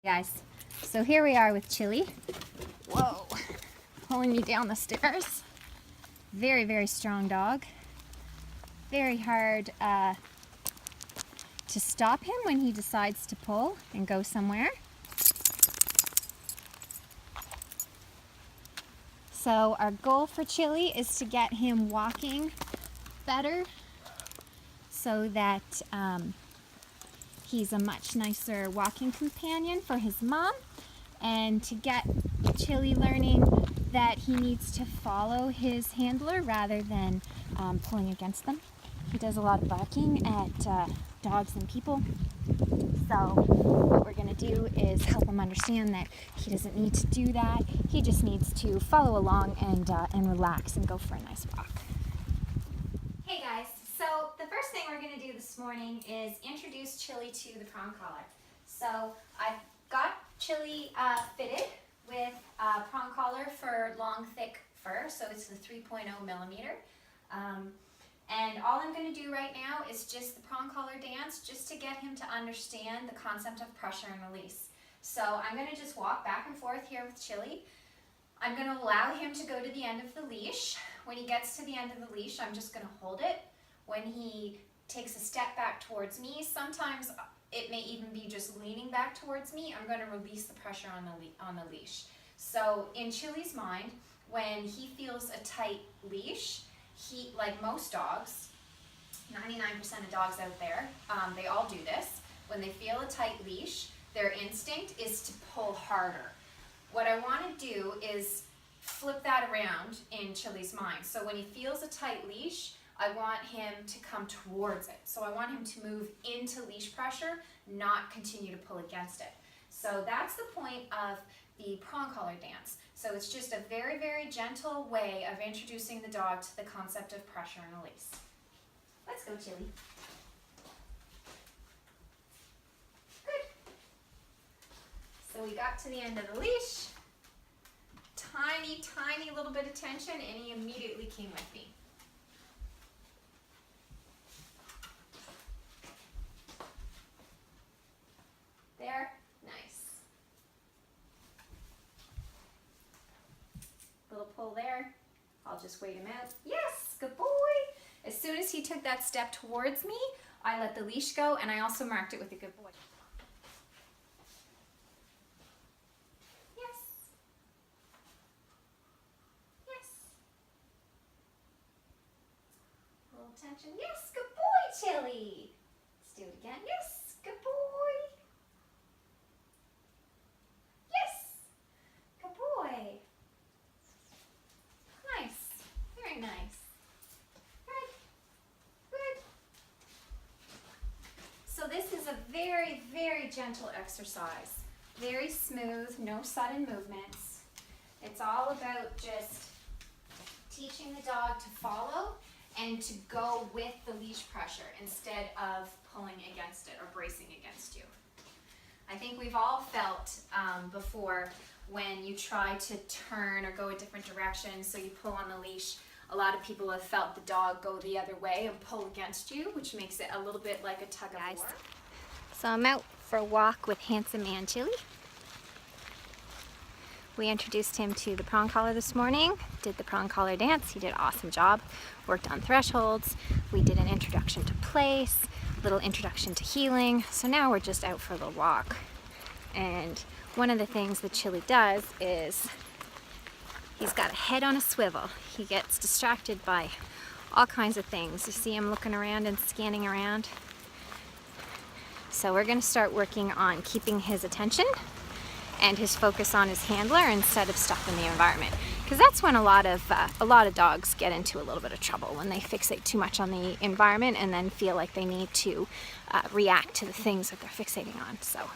Guys, so here we are with Chili. Whoa, pulling me down the stairs. Very, very strong dog. Very hard to stop him when he decides to pull and go somewhere. So our goal for Chili is to get him walking better so that he's a much nicer walking companion for his mom, and to get Chili learning that he needs to follow his handler rather than pulling against them. He does a lot of barking at dogs and people. So what we're going to do is help him understand that he doesn't need to do that. He just needs to follow along and relax and go for a nice walk. Hey guys, so the first thing we're going to do this morning is introduce Chili to the prong collar. So I've got Chili fitted with a prong collar for long, thick fur, so it's the 3.0 millimeter. And all I'm going to do right now is just the prong collar dance, just to get him to understand the concept of pressure and release. So I'm going to just walk back and forth here with Chili. I'm going to allow him to go to the end of the leash. When he gets to the end of the leash, I'm just going to hold it. When he takes a step back towards me, sometimes it may even be just leaning back towards me, I'm going to release the pressure on the leash. So in Chili's mind, when he feels a tight leash, he, like most dogs, 99% of dogs out there, they all do this. When they feel a tight leash, their instinct is to pull harder. What I want to do is flip that around in Chili's mind. So when he feels a tight leash, I want him to come towards it. So I want him to move into leash pressure, not continue to pull against it. So that's the point of the prong collar dance. So it's just a very, very gentle way of introducing the dog to the concept of pressure and release. Let's go, Chili. Good. So we got to the end of the leash. Tiny, tiny little bit of tension, and he immediately came with me. There, nice. Little pull there. I'll just wait him out. Yes, good boy. As soon as he took that step towards me, I let the leash go, and I also marked it with a good boy. Yes. Yes. A little tension. Yes, good boy, Chili. Let's do it again. Yes, good boy. Nice. Good. Good. So this is a very, very gentle exercise. Very smooth, no sudden movements. It's all about just teaching the dog to follow and to go with the leash pressure instead of pulling against it or bracing against you. I think we've all felt before when you try to turn or go a different direction, so you pull on the leash. A lot of people have felt the dog go the other way and pull against you, which makes it a little bit like a tug of war. So I'm out for a walk with handsome man Chili. We introduced him to the prong collar this morning, did the prong collar dance. He did an awesome job, worked on thresholds. We did an introduction to place, little introduction to heeling. So now we're just out for a little walk. And one of the things that Chili does is he's got a head on a swivel. He gets distracted by all kinds of things. You see him looking around and scanning around. So we're going to start working on keeping his attention and his focus on his handler instead of stuff in the environment. Because that's when a lot of dogs get into a little bit of trouble, when they fixate too much on the environment and then feel like they need to react to the things that they're fixating on. So